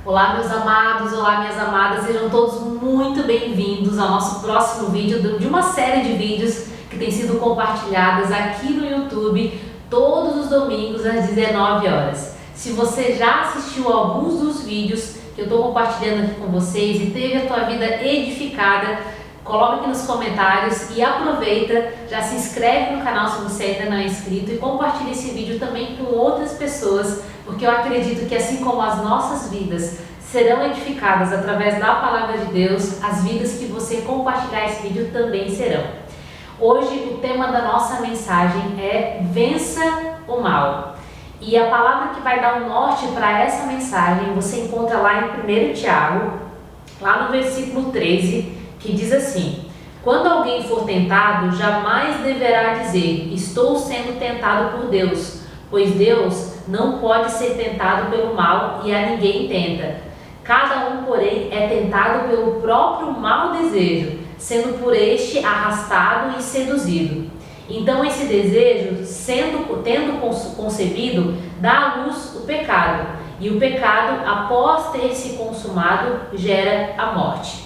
Olá meus amados, olá minhas amadas, sejam todos muito bem-vindos ao nosso próximo vídeo de uma série de vídeos que tem sido compartilhadas aqui no YouTube todos os domingos às 19 horas. Se você já assistiu alguns dos vídeos que eu estou compartilhando aqui com vocês e teve a tua vida edificada, coloca aqui nos comentários e aproveita, já se inscreve no canal se você ainda não é inscrito e compartilha esse vídeo também com outras pessoas, porque eu acredito que assim como as nossas vidas serão edificadas através da palavra de Deus, as vidas que você compartilhar esse vídeo também serão. Hoje o tema da nossa mensagem é Vença o Mal. E a palavra que vai dar o norte para essa mensagem você encontra lá em 1 Tiago, lá no versículo 13, que diz assim: quando alguém for tentado, jamais deverá dizer, estou sendo tentado por Deus, pois Deus não pode ser tentado pelo mal e a ninguém tenta. Cada um, porém, é tentado pelo próprio mau desejo, sendo por este arrastado e seduzido. Então esse desejo, tendo concebido, dá à luz o pecado, e o pecado, após ter se consumado, gera a morte.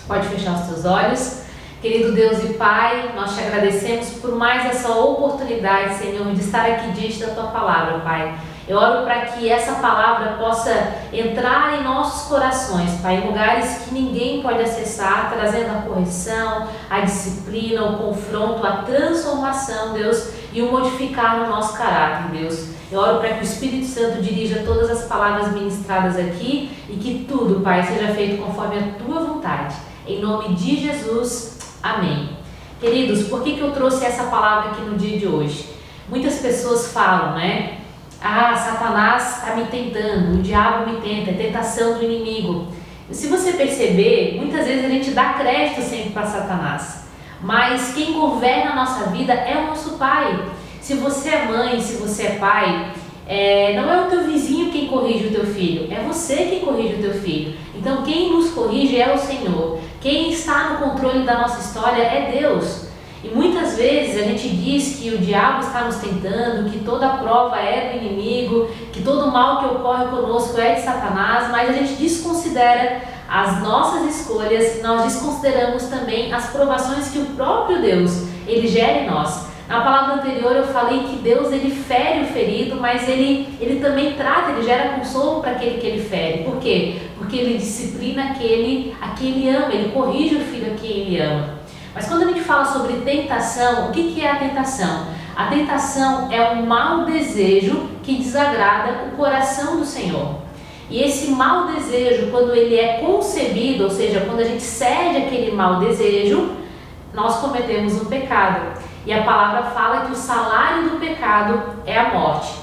Pode fechar os seus olhos. Querido Deus e Pai, nós te agradecemos por mais essa oportunidade, Senhor, de estar aqui diante da Tua Palavra, Pai. Eu oro para que essa palavra possa entrar em nossos corações, Pai, em lugares que ninguém pode acessar, trazendo a correção, a disciplina, o confronto, a transformação, Deus, e o modificar no nosso caráter, Deus. Eu oro para que o Espírito Santo dirija todas as palavras ministradas aqui e que tudo, Pai, seja feito conforme a Tua vontade. Em nome de Jesus, amém. Queridos, por que eu trouxe essa palavra aqui no dia de hoje? Muitas pessoas falam, né? Ah, Satanás está me tentando, o diabo me tenta, é tentação do inimigo. E se você perceber, muitas vezes a gente dá crédito sempre para Satanás. Mas quem governa a nossa vida é o nosso Pai. Se você é mãe, se você é pai, não é o teu vizinho quem corrige o teu filho, é você quem corrige o teu filho. Então quem nos corrige é o Senhor. Quem está no controle da nossa história é Deus. E muitas vezes a gente diz que o diabo está nos tentando, que toda prova é do inimigo, que todo mal que ocorre conosco é de Satanás, mas a gente desconsidera as nossas escolhas, nós desconsideramos também as provações que o próprio Deus, ele gera em nós. Na palavra anterior eu falei que Deus, ele fere o ferido, mas ele também trata, ele gera consolo para aquele que ele fere. Por quê? Porque ele disciplina aquele a quem ele ama, ele corrige o filho a quem ele ama. Mas quando a gente fala sobre tentação, o que é a tentação? A tentação é um mau desejo que desagrada o coração do Senhor. E esse mau desejo, quando ele é concebido, ou seja, quando a gente cede aquele mau desejo, nós cometemos um pecado. E a palavra fala que o salário do pecado é a morte.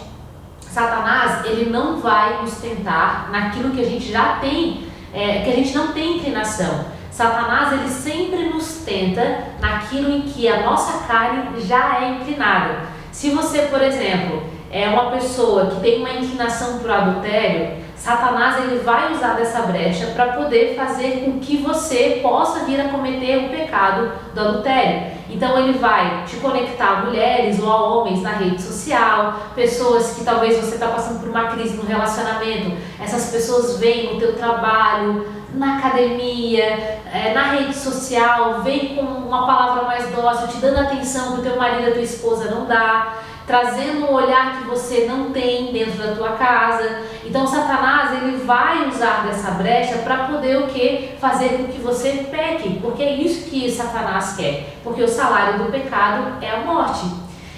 Satanás, ele não vai nos tentar naquilo que a gente já tem, que a gente não tem inclinação. Satanás, ele sempre nos tenta naquilo em que a nossa carne já é inclinada. Se você, por exemplo, é uma pessoa que tem uma inclinação para o adultério, Satanás, ele vai usar dessa brecha para poder fazer com que você possa vir a cometer o pecado do adultério. Então ele vai te conectar a mulheres ou a homens na rede social, pessoas que talvez você está passando por uma crise no relacionamento, essas pessoas vêm no teu trabalho, na academia, na rede social, vem com uma palavra mais dócil, te dando atenção que o teu marido, a tua esposa não dá, trazendo um olhar que você não tem dentro da tua casa. Então Satanás, ele vai usar dessa brecha para poder o quê? Fazer com que você peque, porque é isso que Satanás quer, porque o salário do pecado é a morte.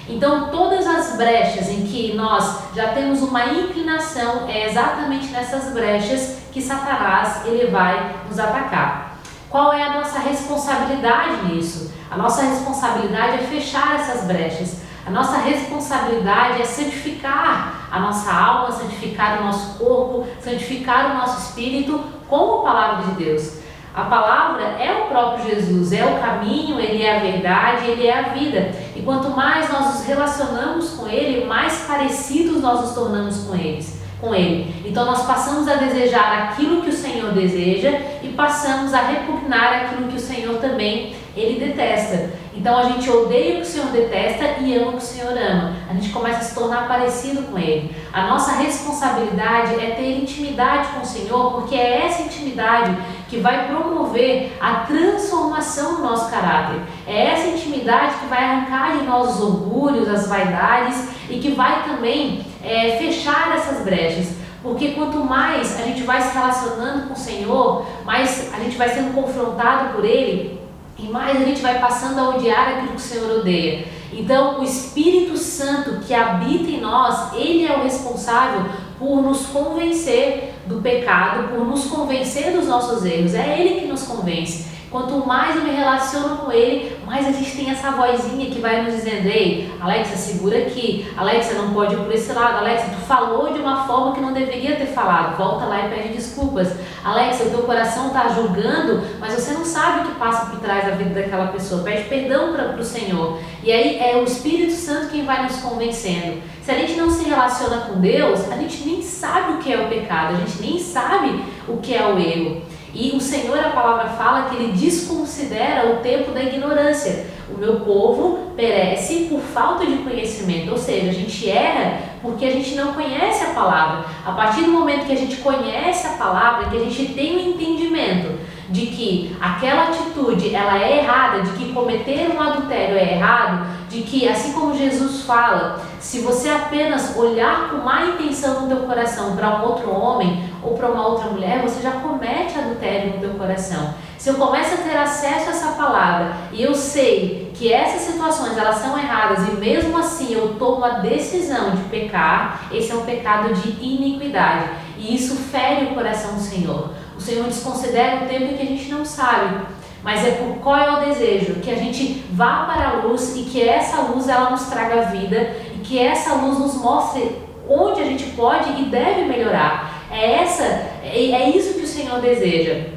Então todas as brechas em que nós já temos uma inclinação, é exatamente nessas brechas que Satanás, ele vai nos atacar. Qual é a nossa responsabilidade nisso? A nossa responsabilidade é fechar essas brechas. A nossa responsabilidade é santificar a nossa alma, santificar o nosso corpo, santificar o nosso espírito com a palavra de Deus. A palavra é o próprio Jesus, é o caminho, ele é a verdade, ele é a vida. E quanto mais nós nos relacionamos com ele, mais parecidos nós nos tornamos com ele. Então nós passamos a desejar aquilo que o Senhor deseja e passamos a repugnar aquilo que o Senhor também Ele detesta. Então a gente odeia o que o Senhor detesta e ama o que o Senhor ama. A gente começa a se tornar parecido com Ele. A nossa responsabilidade é ter intimidade com o Senhor, porque é essa intimidade que vai promover a transformação do nosso caráter. É essa intimidade que vai arrancar de nós os orgulhos, as vaidades e que vai também fechar essas brechas. Porque quanto mais a gente vai se relacionando com o Senhor, mais a gente vai sendo confrontado por Ele e mais a gente vai passando a odiar aquilo que o Senhor odeia. Então, o Espírito Santo que habita em nós, Ele é o responsável por nos convencer do pecado, por nos convencer dos nossos erros. É Ele que nos convence. Quanto mais eu me relaciono com Ele, mais a gente tem essa vozinha que vai nos dizendo: ei, Alexa, segura aqui, Alexa, não pode ir por esse lado, Alexa, tu falou de uma forma que não deveria ter falado, volta lá e pede desculpas. Alexa, o teu coração está julgando, mas você não sabe o que passa por trás da vida daquela pessoa, pede perdão para o Senhor. E aí é o Espírito Santo quem vai nos convencendo. Se a gente não se relaciona com Deus, a gente nem sabe o que é o pecado, a gente nem sabe o que é o erro. E o Senhor, a palavra fala que Ele desconsidera o tempo da ignorância. O meu povo perece por falta de conhecimento, ou seja, a gente erra porque a gente não conhece a palavra. A partir do momento que a gente conhece a palavra, que a gente tem o entendimento de que aquela atitude ela é errada, de que cometer um adultério é errado, de que, assim como Jesus fala, se você apenas olhar com má intenção no teu coração para um outro homem ou para uma outra mulher, você já comete adultério no teu coração. Se eu começo a ter acesso a essa palavra e eu sei que essas situações elas são erradas e mesmo assim eu tomo a decisão de pecar, esse é um pecado de iniquidade e isso fere o coração do Senhor. O Senhor desconsidera o tempo em que a gente não sabe, mas é por qual é o desejo? Que a gente vá para a luz e que essa luz ela nos traga vida e que essa luz nos mostre onde a gente pode e deve melhorar. É isso que o Senhor deseja.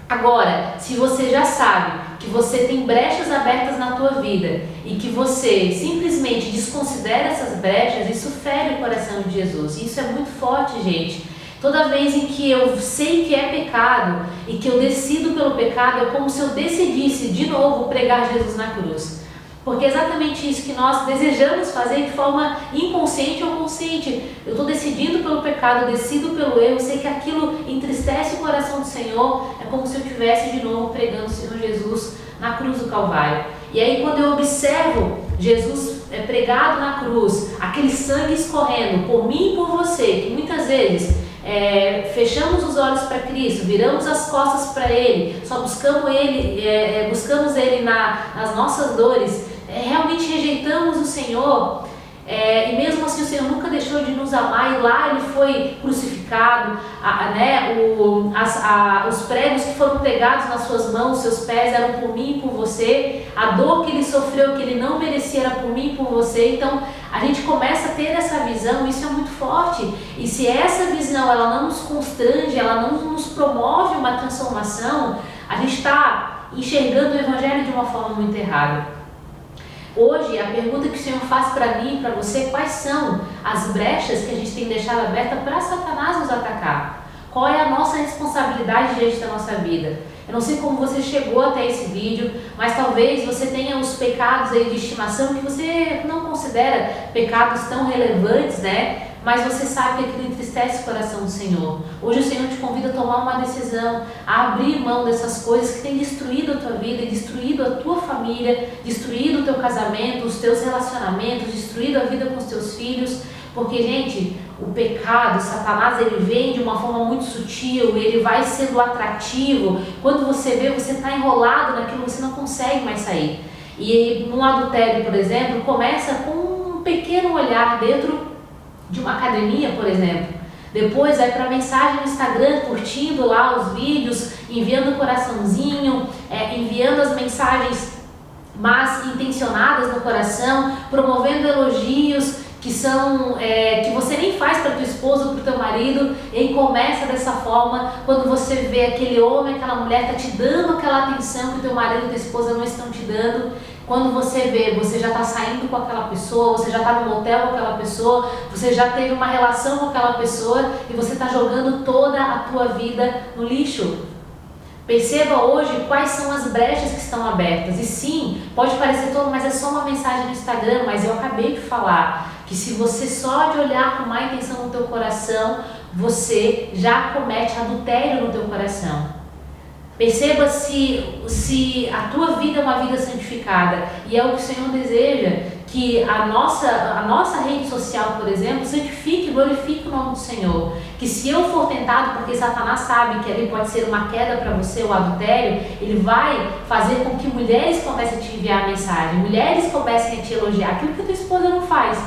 Agora, se você já sabe que você tem brechas abertas na tua vida e que você simplesmente desconsidera essas brechas, isso fere o coração de Jesus. Isso é muito forte, gente. Toda vez em que eu sei que é pecado e que eu decido pelo pecado, é como se eu decidisse de novo pregar Jesus na cruz. Porque é exatamente isso que nós desejamos fazer de forma inconsciente ou consciente. Eu estou decidindo pelo pecado, eu decido pelo erro, eu sei que aquilo entristece o coração do Senhor, é como se eu estivesse de novo pregando o Senhor Jesus na cruz do Calvário. E aí quando eu observo Jesus pregado na cruz, aquele sangue escorrendo por mim e por você, que muitas vezes fechamos os olhos para Cristo, viramos as costas para Ele, só buscamos Ele nas nossas dores, realmente rejeitamos o Senhor, e mesmo assim o Senhor nunca deixou de nos amar, e lá Ele foi crucificado, os pregos que foram pregados nas suas mãos, seus pés eram por mim e por você, a dor que Ele sofreu, que Ele não merecia, era por mim e por você. Então a gente começa a ter essa visão, isso é muito forte, e se essa visão ela não nos constrange, ela não nos promove uma transformação, a gente está enxergando o Evangelho de uma forma muito errada. Hoje, a pergunta que o Senhor faz para mim e para você: quais são as brechas que a gente tem deixado aberta para Satanás nos atacar? Qual é a nossa responsabilidade diante da nossa vida? Eu não sei como você chegou até esse vídeo, mas talvez você tenha os pecados aí de estimação que você não considera pecados tão relevantes, né? Mas você sabe que aquilo entristece o coração do Senhor. Hoje o Senhor te convida a tomar uma decisão, a abrir mão dessas coisas que têm destruído a tua vida, destruído a tua família, destruído o teu casamento, os teus relacionamentos, destruído a vida com os teus filhos. Porque, gente, o pecado, Satanás, ele vem de uma forma muito sutil, ele vai sendo atrativo. Quando você vê, você está enrolado naquilo, você não consegue mais sair. E no adultério, por exemplo, começa com um pequeno olhar dentro de uma academia, por exemplo. Depois vai para a mensagem no Instagram, curtindo lá os vídeos, enviando o coraçãozinho, enviando as mensagens mas intencionadas no coração, promovendo elogios que você nem faz para tua esposa ou para o teu marido, e aí começa dessa forma. Quando você vê aquele homem, aquela mulher está te dando aquela atenção que o teu marido e tua esposa não estão te dando, quando você vê, você já está saindo com aquela pessoa, você já está no motel com aquela pessoa, você já teve uma relação com aquela pessoa e você está jogando toda a tua vida no lixo. Perceba hoje quais são as brechas que estão abertas. E sim, pode parecer todo, mas é só uma mensagem no Instagram, mas eu acabei de falar que se você só de olhar com má intenção no teu coração, você já comete adultério no teu coração. Perceba se a tua vida é uma vida santificada, e é o que o Senhor deseja, que a nossa rede social, por exemplo, santifique e glorifique o nome do Senhor. Que se eu for tentado, porque Satanás sabe que ali pode ser uma queda para você, o adultério, ele vai fazer com que mulheres comecem a te enviar mensagem, mulheres comecem a te elogiar, aquilo que a tua esposa não faz.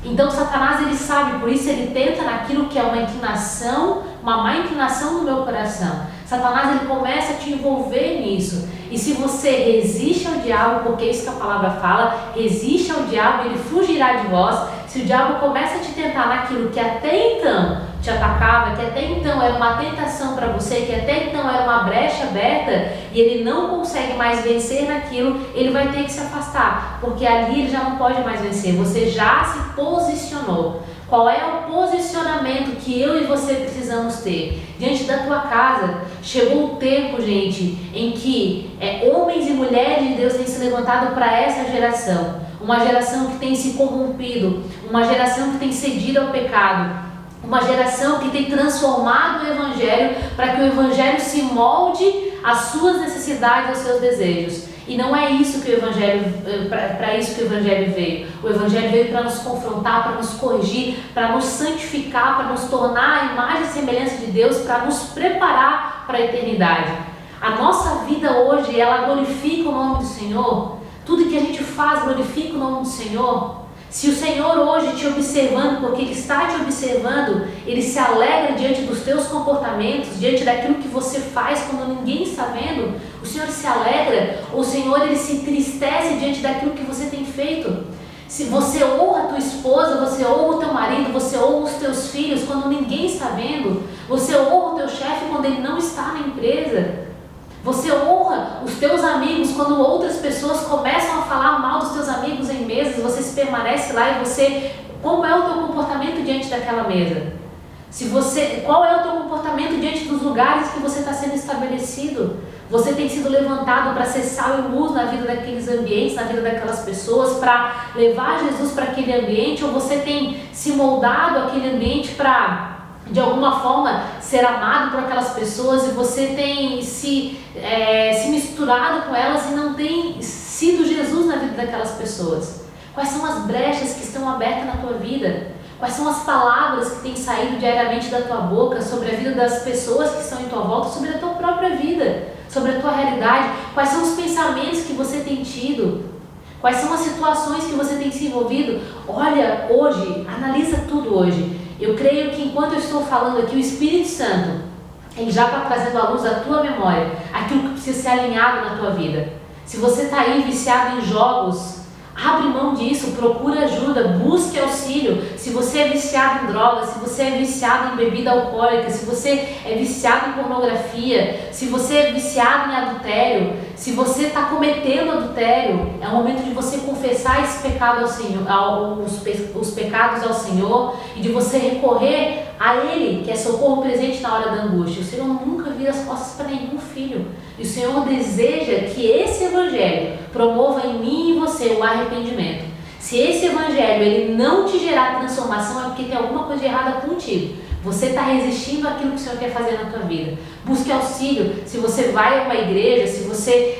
Então Satanás, ele sabe, por isso ele tenta naquilo que é uma inclinação, uma má inclinação do meu coração. Satanás, ele começa a te envolver nisso. E se você resiste ao diabo, porque é isso que a palavra fala, resiste ao diabo e ele fugirá de vós. Se o diabo começa a te tentar naquilo que até então te atacava, que até então era uma tentação para você, que até então era uma brecha aberta, e ele não consegue mais vencer naquilo, ele vai ter que se afastar, porque ali ele já não pode mais vencer, você já se posicionou. Qual é o posicionamento que eu e você precisamos ter? Diante da tua casa, chegou o tempo, gente, em que homens e mulheres de Deus têm se levantado para essa geração. Uma geração que tem se corrompido, uma geração que tem cedido ao pecado, uma geração que tem transformado o Evangelho para que o Evangelho se molde às suas necessidades, aos seus desejos. E não é isso que o Evangelho, para isso que o Evangelho veio. O Evangelho veio para nos confrontar, para nos corrigir, para nos santificar, para nos tornar a imagem e semelhança de Deus, para nos preparar para a eternidade. A nossa vida hoje, ela glorifica o nome do Senhor. Tudo que a gente faz glorifica o nome do Senhor. Se o Senhor hoje te observando, porque Ele está te observando, Ele se alegra diante dos teus comportamentos, diante daquilo que você faz quando ninguém está vendo, o Senhor se alegra, o Senhor, Ele se entristece diante daquilo que você tem feito. Se você honra a tua esposa, você honra o teu marido, você honra os teus filhos quando ninguém está vendo, você honra o teu chefe quando ele não está na empresa. Você honra os teus amigos quando outras pessoas começam a falar mal dos teus amigos em mesas, você se permanece lá e você... Como é o teu comportamento diante daquela mesa? Qual é o teu comportamento diante dos lugares que você está sendo estabelecido? Você tem sido levantado para ser sal e luz na vida daqueles ambientes, na vida daquelas pessoas, para levar Jesus para aquele ambiente, ou você tem se moldado aquele ambiente para... de alguma forma ser amado por aquelas pessoas e você tem se misturado com elas e não tem sido Jesus na vida daquelas pessoas? Quais são as brechas que estão abertas na tua vida? Quais são as palavras que têm saído diariamente da tua boca sobre a vida das pessoas que estão em tua volta, sobre a tua própria vida, sobre a tua realidade? Quais são os pensamentos que você tem tido? Quais são as situações que você tem se envolvido? Olha, hoje, analisa tudo hoje. Eu creio que enquanto eu estou falando aqui, o Espírito Santo, ele já está trazendo à luz da tua memória aquilo que precisa ser alinhado na tua vida. Se você está aí viciado em jogos, abre mão disso, procura ajuda, busque auxílio. Se você é viciado em drogas, se você é viciado em bebida alcoólica, se você é viciado em pornografia, se você é viciado em adultério, se você está cometendo adultério, é o momento de você confessar esse pecado ao Senhor, os pecados ao Senhor, e de você recorrer a Ele, que é socorro presente na hora da angústia. O Senhor nunca vira as costas para nenhum filho. E o Senhor deseja que esse Evangelho promova em mim e em você o arrependimento. Se esse Evangelho ele não te gerar transformação, é porque tem alguma coisa errada contigo. Você está resistindo àquilo que o Senhor quer fazer na tua vida. Busque auxílio. Se você vai a uma igreja, se você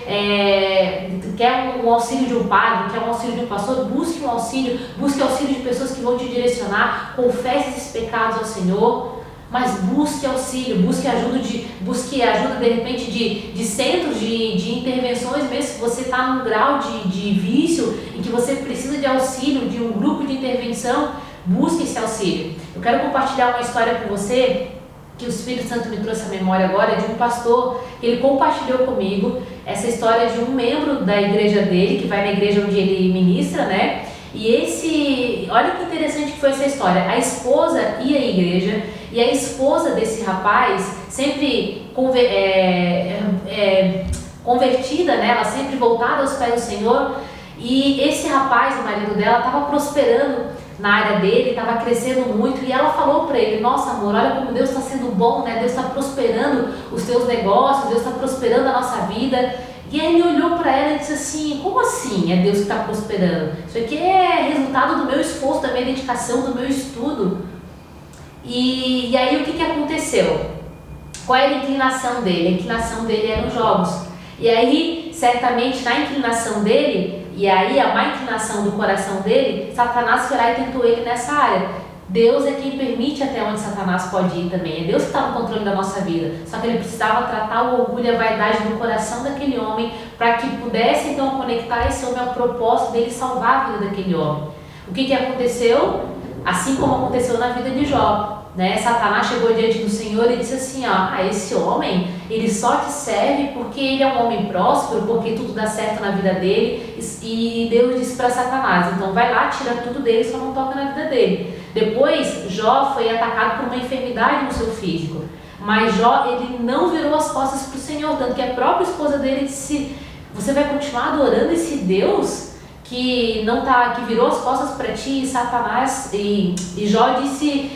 quer um auxílio de um padre, quer um auxílio de um pastor, busque um auxílio. Busque auxílio de pessoas que vão te direcionar. Confesse esses pecados ao Senhor. Mas busque auxílio, busque ajuda de repente de centros de intervenções, mesmo se você está num grau de vício em que você precisa de auxílio, de um grupo de intervenção, busque esse auxílio. Eu quero compartilhar uma história com você, que o Espírito Santo me trouxe à memória agora, de um pastor, que ele compartilhou comigo essa história de um membro da igreja dele, que vai na igreja onde ele ministra, né? E olha que interessante que foi essa história. A esposa ia à igreja e a esposa desse rapaz, sempre convertida, né? Ela sempre voltada aos pés do Senhor. E esse rapaz, o marido dela, estava prosperando na área dele, estava crescendo muito, e ela falou para ele: nossa amor, olha como Deus está sendo bom, né? Deus está prosperando os teus negócios, Deus está prosperando a nossa vida. E aí ele olhou para ela e disse assim, como assim é Deus que está prosperando? Isso aqui é resultado do meu esforço, da minha dedicação, do meu estudo. E aí o que aconteceu? Qual era a inclinação dele? A inclinação dele eram os jogos. E aí, certamente, na inclinação dele, e aí a má inclinação do coração dele, Satanás foi lá e tentou ele nessa área. Deus é quem permite até onde Satanás pode ir também. É Deus que está no controle da nossa vida. Só que ele precisava tratar o orgulho e a vaidade do coração daquele homem para que pudesse então conectar esse homem ao propósito dele salvar a vida daquele homem. O que aconteceu? Assim como aconteceu na vida de Jó. Satanás chegou diante do Senhor e disse assim, esse homem, ele só te serve porque ele é um homem próspero, porque tudo dá certo na vida dele. E Deus disse para Satanás, então vai lá, tira tudo dele, só não toca na vida dele. Depois, Jó foi atacado por uma enfermidade no seu físico. Mas Jó, ele não virou as costas para o Senhor, tanto que a própria esposa dele disse, você vai continuar adorando esse Deus que virou as costas para ti? E Satanás e Jó disse,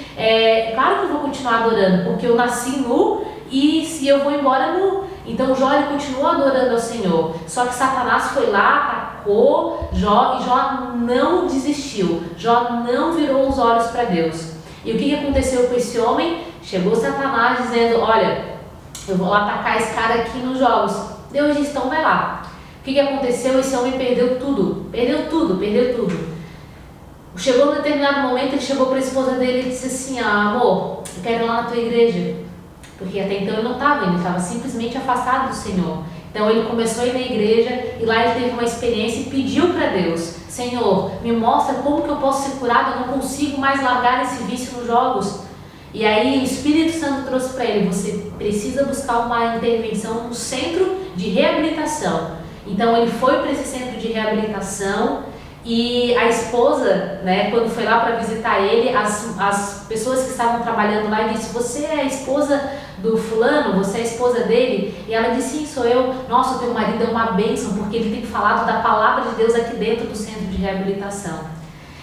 claro que eu vou continuar adorando, porque eu nasci nu e se eu vou embora nu. Então Jó, ele continuou adorando ao Senhor, só que Satanás foi lá, atacou Jó, e Jó não desistiu, Jó não virou os olhos para Deus. E o que aconteceu com esse homem? Chegou Satanás dizendo, olha, eu vou atacar esse cara aqui nos jogos. Deus disse, então vai lá. O que aconteceu? Esse homem perdeu tudo. Chegou num determinado momento, ele chegou para a esposa dele e disse assim, amor, eu quero ir lá na tua igreja. Porque até então ele não estava indo, ele estava simplesmente afastado do Senhor. Então ele começou a ir na igreja e lá ele teve uma experiência e pediu para Deus, Senhor, me mostra como que eu posso ser curado, eu não consigo mais largar esse vício nos jogos. E aí o Espírito Santo trouxe para ele, você precisa buscar uma intervenção no centro de reabilitação. Então ele foi para esse centro de reabilitação e a esposa, quando foi lá para visitar ele, as pessoas que estavam trabalhando lá disse, você é a esposa do fulano, você é a esposa dele? E ela disse, sim, sou eu. Nossa, o teu marido é uma bênção, porque ele tem falado da palavra de Deus aqui dentro do centro de reabilitação.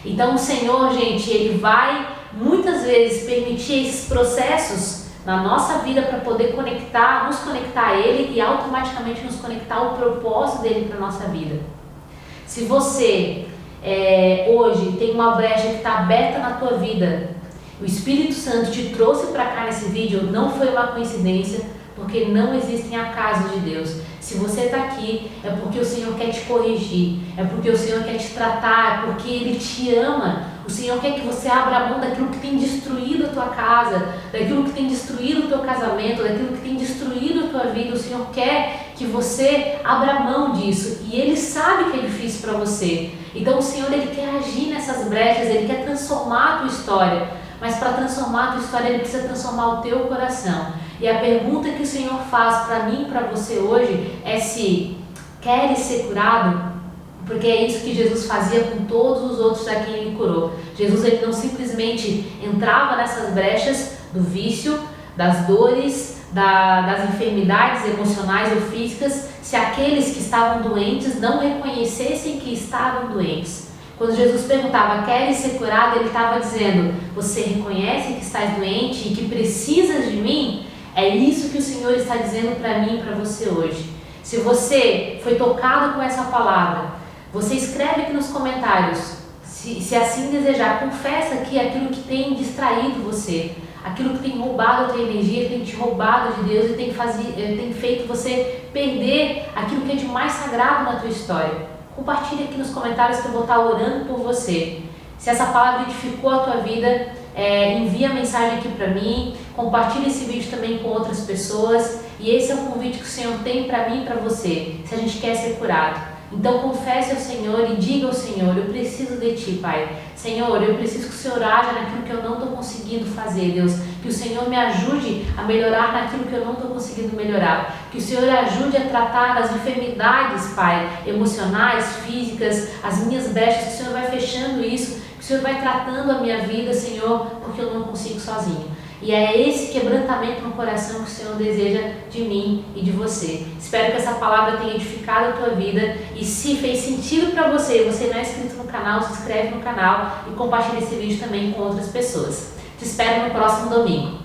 Então o Senhor, gente, ele vai muitas vezes permitir esses processos na nossa vida para poder nos conectar a Ele e automaticamente nos conectar ao propósito dele para a nossa vida. Se você hoje tem uma brecha que está aberta na tua vida, o Espírito Santo te trouxe para cá nesse vídeo, não foi uma coincidência, porque não existem acasos de Deus. Se você está aqui, é porque o Senhor quer te corrigir, é porque o Senhor quer te tratar, é porque Ele te ama. O Senhor quer que você abra a mão daquilo que tem destruído a tua casa, daquilo que tem destruído o teu casamento, daquilo que tem destruído a tua vida. O Senhor quer que você abra a mão disso e Ele sabe que é difícil para você. Então o Senhor, Ele quer agir nessas brechas, Ele quer transformar a tua história. Mas para transformar a tua história, Ele precisa transformar o teu coração. E a pergunta que o Senhor faz para mim e para você hoje é se queres ser curado? Porque é isso que Jesus fazia com todos os outros a quem Ele curou. Jesus, Ele não simplesmente entrava nessas brechas do vício, das dores, das enfermidades emocionais ou físicas, se aqueles que estavam doentes não reconhecessem que estavam doentes. Quando Jesus perguntava, queres ser curado? Ele estava dizendo, você reconhece que estás doente e que precisas de mim? É isso que o Senhor está dizendo para mim e para você hoje. Se você foi tocado com essa palavra, você escreve aqui nos comentários, se assim desejar, confessa aqui aquilo que tem distraído você, aquilo que tem roubado a tua energia, que tem te roubado de Deus e tem feito você perder aquilo que é de mais sagrado na tua história. Compartilhe aqui nos comentários que eu vou estar orando por você. Se essa palavra edificou a tua vida, envia a mensagem aqui para mim, compartilhe esse vídeo também com outras pessoas. E esse é o convite que o Senhor tem para mim e para você, se a gente quer ser curado. Então confesse ao Senhor e diga ao Senhor, eu preciso de Ti, Pai. Senhor, eu preciso que o Senhor haja naquilo que eu não estou conseguindo fazer, Deus. Que o Senhor me ajude a melhorar naquilo que eu não estou conseguindo melhorar. Que o Senhor ajude a tratar as enfermidades, Pai, emocionais, físicas, as minhas brechas, que o Senhor vai fechando isso, que o Senhor vai tratando a minha vida, Senhor, porque eu não consigo sozinho. E é esse quebrantamento no coração que o Senhor deseja de mim e de você. Espero que essa palavra tenha edificado a tua vida. E se fez sentido para você, você não é inscrito no canal, se inscreve no canal e compartilha esse vídeo também com outras pessoas. Te espero no próximo domingo.